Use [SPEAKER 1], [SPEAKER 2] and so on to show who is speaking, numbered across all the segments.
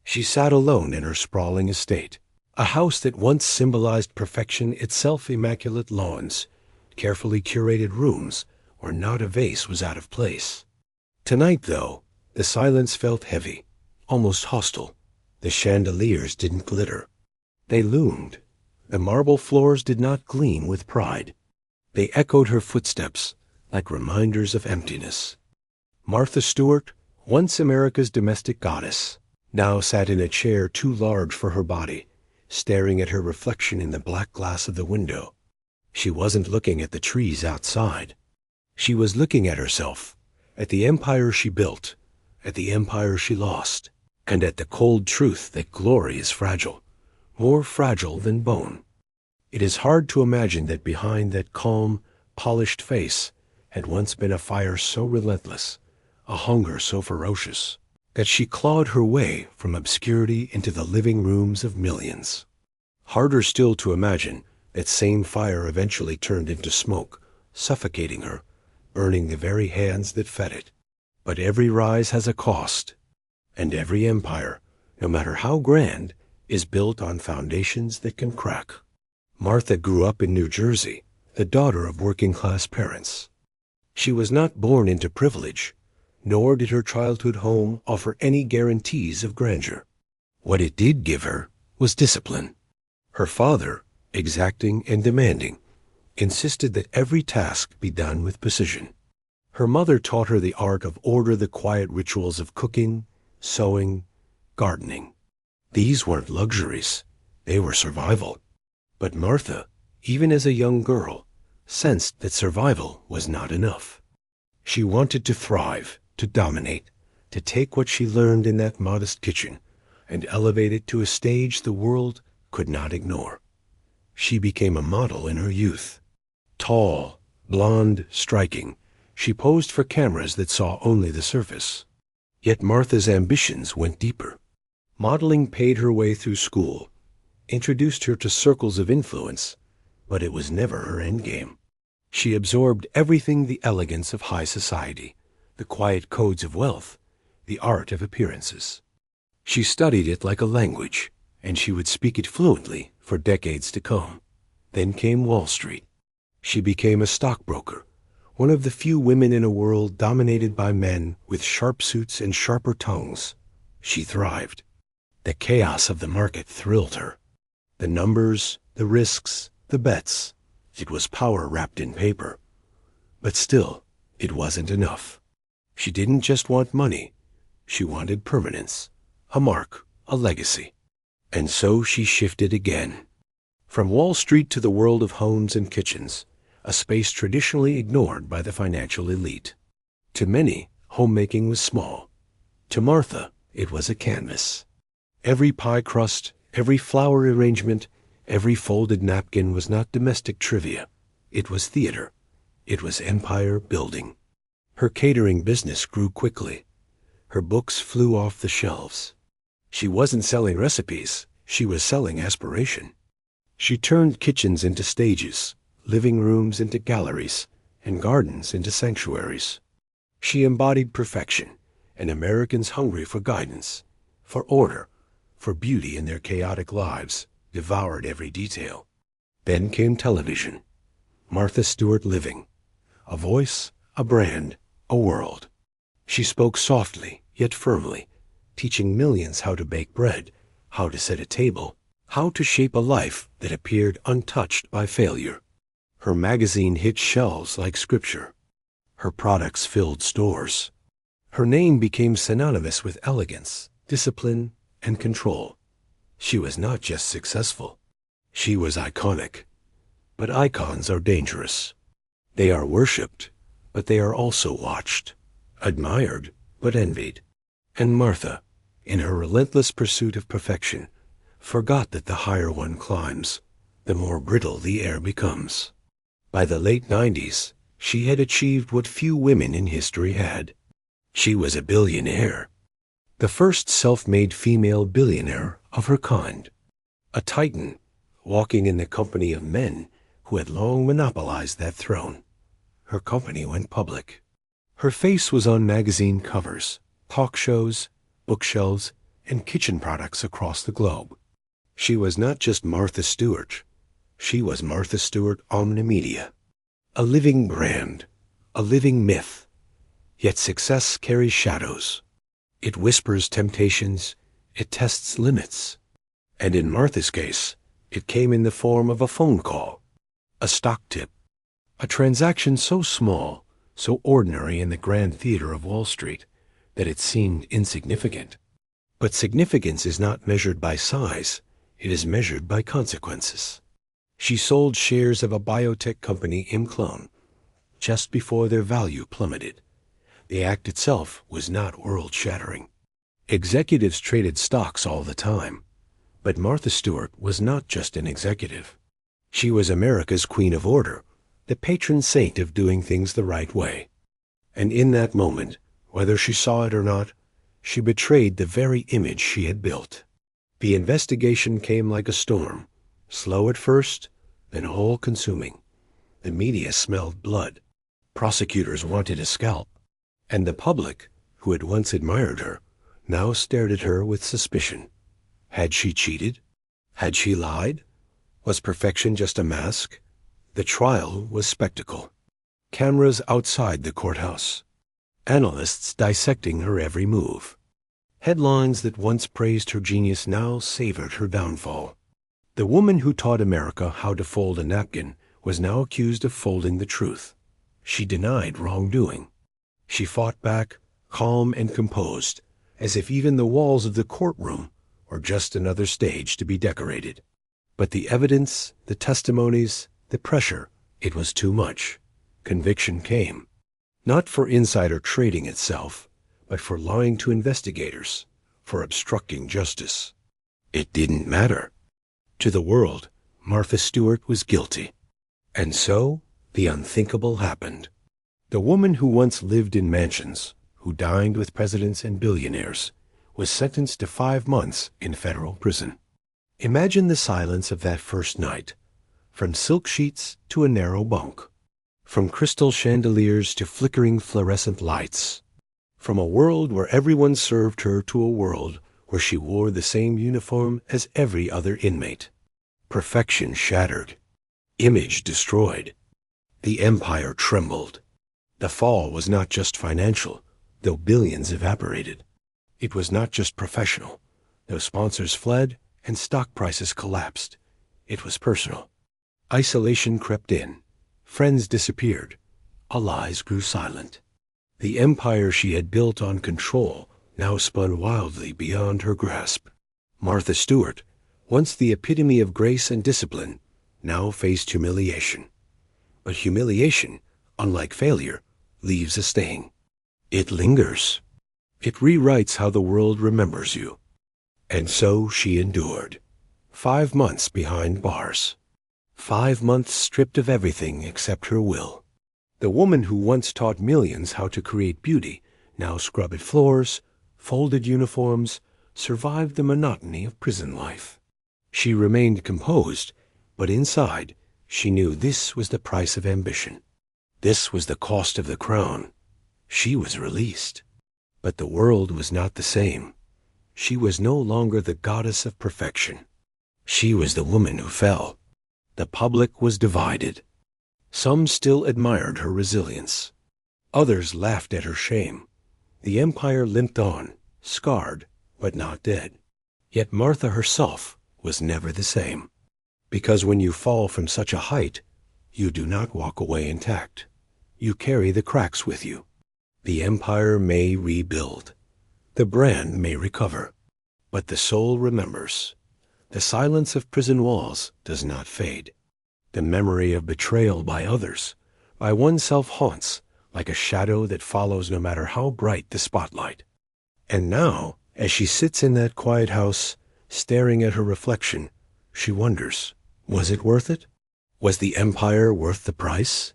[SPEAKER 1] She sat alone in her sprawling estate, a house that once symbolized perfection itself, immaculate lawns, carefully curated rooms where not a vase was out of place. Tonight, though, the silence felt heavy, almost hostile. The chandeliers didn't glitter. They loomed. The marble floors did not gleam with pride. They echoed her footsteps like reminders of emptiness. Martha Stewart, once America's domestic goddess, now sat in a chair too large for her body, staring at her reflection in the black glass of the window. She wasn't looking at the trees outside. She was looking at herself, at the empire she built, at the empire she lost, and at the cold truth that glory is fragile, more fragile than bone. It is hard to imagine that behind that calm, polished face had once been a fire so relentless, a hunger so ferocious, that she clawed her way from obscurity into the living rooms of millions. Harder still to imagine that same fire eventually turned into smoke, suffocating her, burning the very hands that fed it. But every rise has a cost, and every empire, no matter how grand, is built on foundations that can crack. Martha grew up in New Jersey, the daughter of working-class parents. She was not born into privilege, nor did her childhood home offer any guarantees of grandeur. What it did give her was discipline. Her father, exacting and demanding, insisted that every task be done with precision. Her mother taught her the art of order, the quiet rituals of cooking, sewing, gardening. These weren't luxuries, they were survival. But Martha, even as a young girl, sensed that survival was not enough. She wanted to thrive, to dominate, to take what she learned in that modest kitchen and elevate it to a stage the world could not ignore. She became a model in her youth. Tall, blonde, striking, she posed for cameras that saw only the surface. Yet Martha's ambitions went deeper. Modeling paid her way through school, introduced her to circles of influence, but it was never her endgame. She absorbed everything: the elegance of high society, the quiet codes of wealth, the art of appearances. She studied it like a language, and she would speak it fluently for decades to come. Then came Wall Street. She became a stockbroker, one of the few women in a world dominated by men with sharp suits and sharper tongues. She thrived. The chaos of the market thrilled her. The numbers, the risks, the bets. It was power wrapped in paper. But still, it wasn't enough. She didn't just want money. She wanted permanence, a mark, a legacy. And so she shifted again. From Wall Street to the world of homes and kitchens, a space traditionally ignored by the financial elite. To many, homemaking was small. To Martha, it was a canvas. Every pie crust, every flower arrangement, every folded napkin was not domestic trivia. It was theater. It was empire building. Her catering business grew quickly. Her books flew off the shelves. She wasn't selling recipes. She was selling aspiration. She turned kitchens into stages, living rooms into galleries, and gardens into sanctuaries. She embodied perfection, and Americans hungry for guidance, for order, for beauty in their chaotic lives, devoured every detail. Then came television. Martha Stewart Living. A voice, a brand, a world. She spoke softly, yet firmly, teaching millions how to bake bread, how to set a table, how to shape a life that appeared untouched by failure. Her magazine hit shelves like scripture. Her products filled stores. Her name became synonymous with elegance, discipline, and control. She was not just successful. She was iconic. But icons are dangerous. They are worshipped, but they are also watched, admired, but envied. And Martha, in her relentless pursuit of perfection, forgot that the higher one climbs, the more brittle the air becomes. By the late 90s, she had achieved what few women in history had. She was a billionaire. The first self-made female billionaire of her kind. A titan, walking in the company of men who had long monopolized that throne. Her company went public. Her face was on magazine covers, talk shows, bookshelves, and kitchen products across the globe. She was not just Martha Stewart. She was Martha Stewart Omnimedia, a living brand, a living myth. Yet success carries shadows. It whispers temptations, it tests limits. And in Martha's case, it came in the form of a phone call, a stock tip, a transaction so small, so ordinary in the grand theater of Wall Street, that it seemed insignificant. But significance is not measured by size, it is measured by consequences. She sold shares of a biotech company, Imclone, just before their value plummeted. The act itself was not world-shattering. Executives traded stocks all the time. But Martha Stewart was not just an executive. She was America's queen of order, the patron saint of doing things the right way. And in that moment, whether she saw it or not, she betrayed the very image she had built. The investigation came like a storm, slow at first, then all-consuming. The media smelled blood. Prosecutors wanted a scalp. And the public, who had once admired her, now stared at her with suspicion. Had she cheated? Had she lied? Was perfection just a mask? The trial was spectacle. Cameras outside the courthouse. Analysts dissecting her every move. Headlines that once praised her genius now savored her downfall. The woman who taught America how to fold a napkin was now accused of folding the truth. She denied wrongdoing. She fought back, calm and composed, as if even the walls of the courtroom were just another stage to be decorated. But the evidence, the testimonies, the pressure, it was too much. Conviction came. Not for insider trading itself, but for lying to investigators, for obstructing justice. It didn't matter. To the world, Martha Stewart was guilty. And so, the unthinkable happened. The woman who once lived in mansions, who dined with presidents and billionaires, was sentenced to 5 months in federal prison. Imagine the silence of that first night, from silk sheets to a narrow bunk, from crystal chandeliers to flickering fluorescent lights, from a world where everyone served her to a world where she wore the same uniform as every other inmate. Perfection shattered, image destroyed. The empire trembled. The fall was not just financial, though billions evaporated. It was not just professional, though sponsors fled and stock prices collapsed. It was personal. Isolation crept in. Friends disappeared. Allies grew silent. The empire she had built on control now spun wildly beyond her grasp. Martha Stewart, once the epitome of grace and discipline, now faced humiliation. But humiliation, unlike failure, leaves a stain. It lingers. It rewrites how the world remembers you. And so she endured. 5 months behind bars. 5 months stripped of everything except her will. The woman who once taught millions how to create beauty now scrubbed floors, folded uniforms, survived the monotony of prison life. She remained composed, but inside she knew this was the price of ambition. This was the cost of the crown. She was released. But the world was not the same. She was no longer the goddess of perfection. She was the woman who fell. The public was divided. Some still admired her resilience. Others laughed at her shame. The empire limped on, scarred, but not dead. Yet Martha herself was never the same. Because when you fall from such a height, you do not walk away intact. You carry the cracks with you. The empire may rebuild. The brand may recover. But the soul remembers. The silence of prison walls does not fade. The memory of betrayal by others, by oneself haunts like a shadow that follows no matter how bright the spotlight. And now, as she sits in that quiet house, staring at her reflection, she wonders, was it worth it? Was the empire worth the price?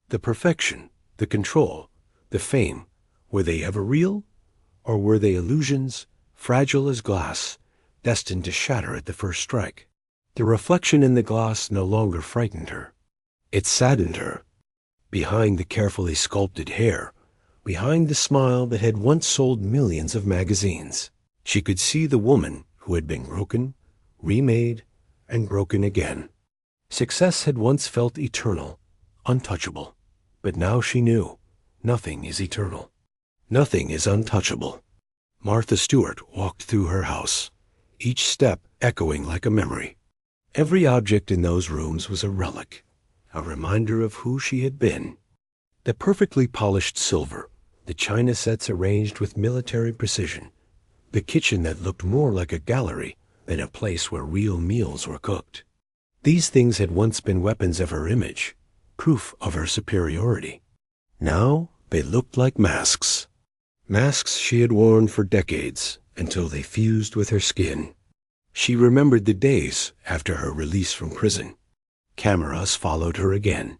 [SPEAKER 1] The perfection, the control, the fame, were they ever real? Or were they illusions, fragile as glass, destined to shatter at the first strike? The reflection in the glass no longer frightened her. It saddened her. Behind the carefully sculpted hair, behind the smile that had once sold millions of magazines, She could see the woman who had been broken, remade, and broken again. Success had once felt eternal, untouchable, but now she knew nothing is eternal. Nothing is untouchable. Martha Stewart walked through her house, each step echoing like a memory. Every object in those rooms was a relic, a reminder of who she had been. The perfectly polished silver, the china sets arranged with military precision, the kitchen that looked more like a gallery than a place where real meals were cooked. These things had once been weapons of her image, proof of her superiority. Now they looked like masks. Masks she had worn for decades until they fused with her skin. She remembered the days after her release from prison. Cameras followed her again,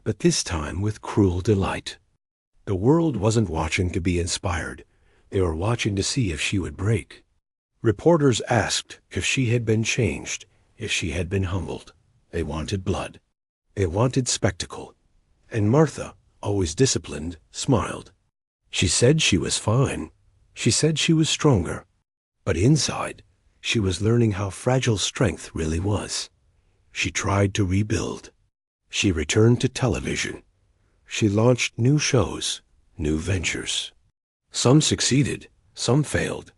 [SPEAKER 1] but this time with cruel delight. The world wasn't watching to be inspired. They were watching to see if she would break. Reporters asked if she had been changed, if she had been humbled. They wanted blood. They wanted spectacle. And Martha, always disciplined, smiled. She said she was fine. She said she was stronger. But inside, she was learning how fragile strength really was. She tried to rebuild. She returned to television. She launched new shows, new ventures. Some succeeded, some failed.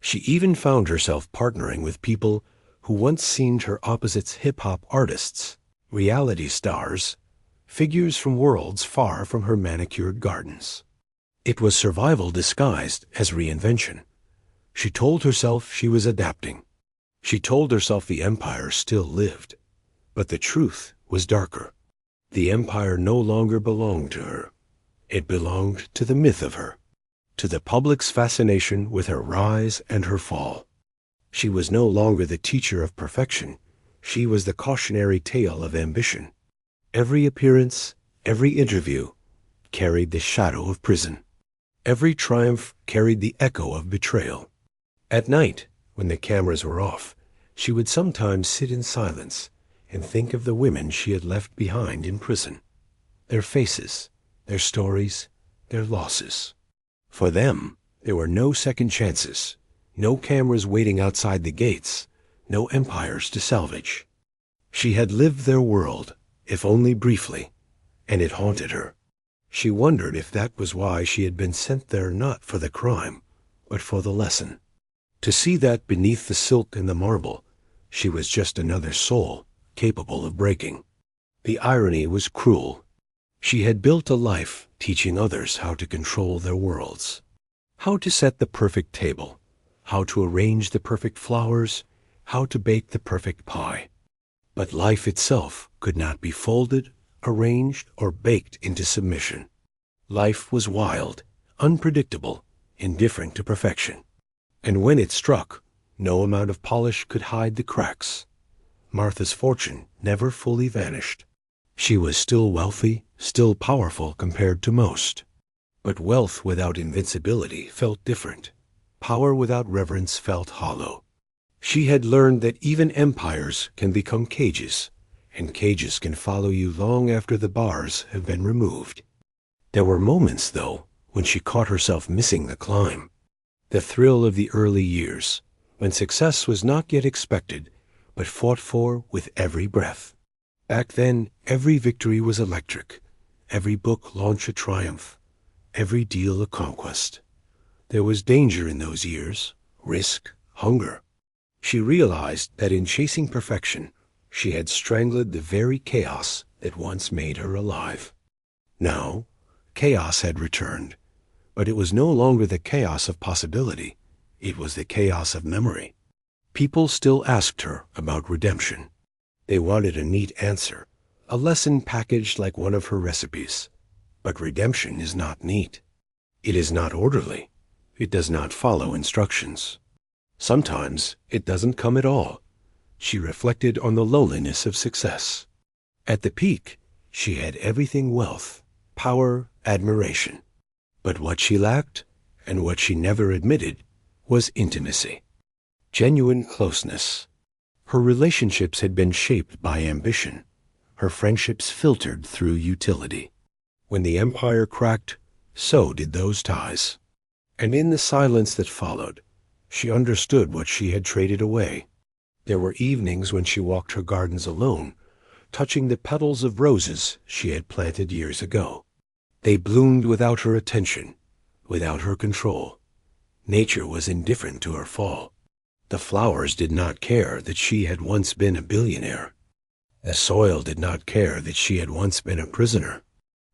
[SPEAKER 1] She even found herself partnering with people who once seemed her opposites: hip-hop artists, reality stars, figures from worlds far from her manicured gardens. It was survival disguised as reinvention. She told herself she was adapting. She told herself the empire still lived. But the truth was darker. The empire no longer belonged to her. It belonged to the myth of her, to the public's fascination with her rise and her fall. She was no longer the teacher of perfection. She was the cautionary tale of ambition. Every appearance, every interview, carried the shadow of prison. Every triumph carried the echo of betrayal. At night, when the cameras were off, she would sometimes sit in silence and think of the women she had left behind in prison. Their faces, their stories, their losses. For them, there were no second chances, no cameras waiting outside the gates, no empires to salvage. She had lived their world, if only briefly, and it haunted her. She wondered if that was why she had been sent there, not for the crime, but for the lesson. To see that beneath the silk and the marble, she was just another soul capable of breaking. The irony was cruel. She had built a life teaching others how to control their worlds, how to set the perfect table, how to arrange the perfect flowers, how to bake the perfect pie. But life itself could not be folded, arranged, or baked into submission. Life was wild, unpredictable, indifferent to perfection. And when it struck, no amount of polish could hide the cracks. Martha's fortune never fully vanished. She was still wealthy, still powerful compared to most. But wealth without invincibility felt different. Power without reverence felt hollow. She had learned that even empires can become cages, and cages can follow you long after the bars have been removed. There were moments, though, when she caught herself missing the climb. The thrill of the early years, when success was not yet expected, but fought for with every breath. Back then, every victory was electric, every book launched a triumph, every deal a conquest. There was danger in those years, risk, hunger. She realized that in chasing perfection, she had strangled the very chaos that once made her alive. Now, chaos had returned, but it was no longer the chaos of possibility. It was the chaos of memory. People still asked her about redemption. They wanted a neat answer, a lesson packaged like one of her recipes. But redemption is not neat. It is not orderly. It does not follow instructions. Sometimes it doesn't come at all. She reflected on the lowliness of success. At the peak, she had everything: wealth, power, admiration. But what she lacked, and what she never admitted, was intimacy. Genuine closeness. Her relationships had been shaped by ambition. Her friendships filtered through utility. When the empire cracked, so did those ties. And in the silence that followed, She understood what she had traded away. There were evenings when she walked her gardens alone, touching the petals of roses she had planted years ago. They bloomed without her attention, without her control. Nature was indifferent to her fall. The flowers did not care that she had once been a billionaire. The soil did not care that she had once been a prisoner.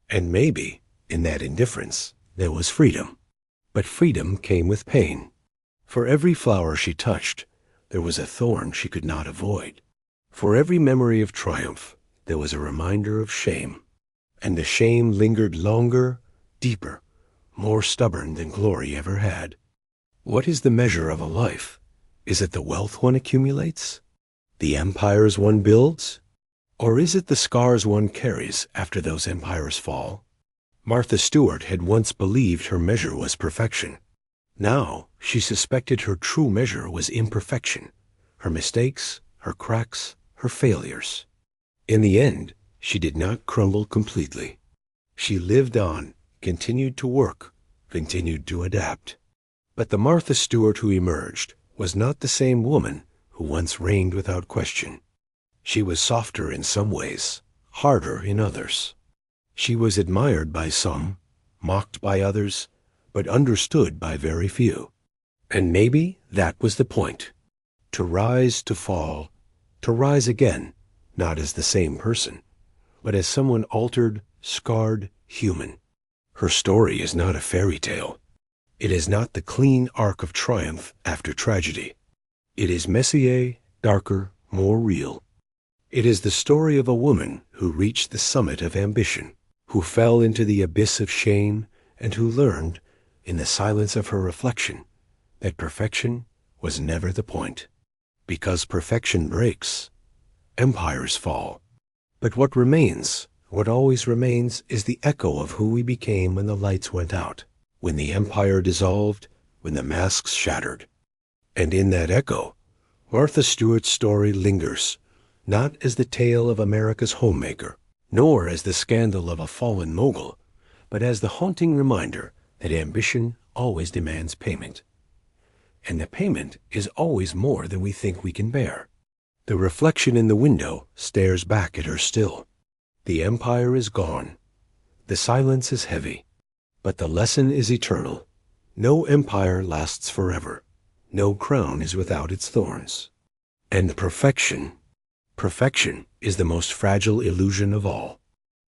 [SPEAKER 1] And maybe, in that indifference, there was freedom. But freedom came with pain. For every flower she touched, there was a thorn she could not avoid. For every memory of triumph, there was a reminder of shame. And the shame lingered longer, deeper, more stubborn than glory ever had. What is the measure of a life? Is it the wealth one accumulates? The empires one builds? Or is it the scars one carries after those empires fall? Martha Stewart had once believed her measure was perfection. Now she suspected her true measure was imperfection, her mistakes, her cracks, her failures. In the end, she did not crumble completely. She lived on, continued to work, continued to adapt. But the Martha Stewart who emerged was not the same woman who once reigned without question. She was softer in some ways, harder in others. She was admired by some, mocked by others, but understood by very few. And maybe that was the point. To rise, to fall, to rise again, not as the same person, but as someone altered, scarred, human. Her story is not a fairy tale. It is not the clean arc of triumph after tragedy. It is messier, darker, more real. It is the story of a woman who reached the summit of ambition, who fell into the abyss of shame, and who learned, in the silence of her reflection, that perfection was never the point. Because perfection breaks, empires fall. But what remains, what always remains, is the echo of who we became when the lights went out, when the empire dissolved, when the masks shattered. And in that echo, Martha Stewart's story lingers, not as the tale of America's homemaker, nor as the scandal of a fallen mogul, but as the haunting reminder that ambition always demands payment. And the payment is always more than we think we can bear. The reflection in the window stares back at her still. The empire is gone. The silence is heavy. But the lesson is eternal. No empire lasts forever. No crown is without its thorns. And perfection is the most fragile illusion of all.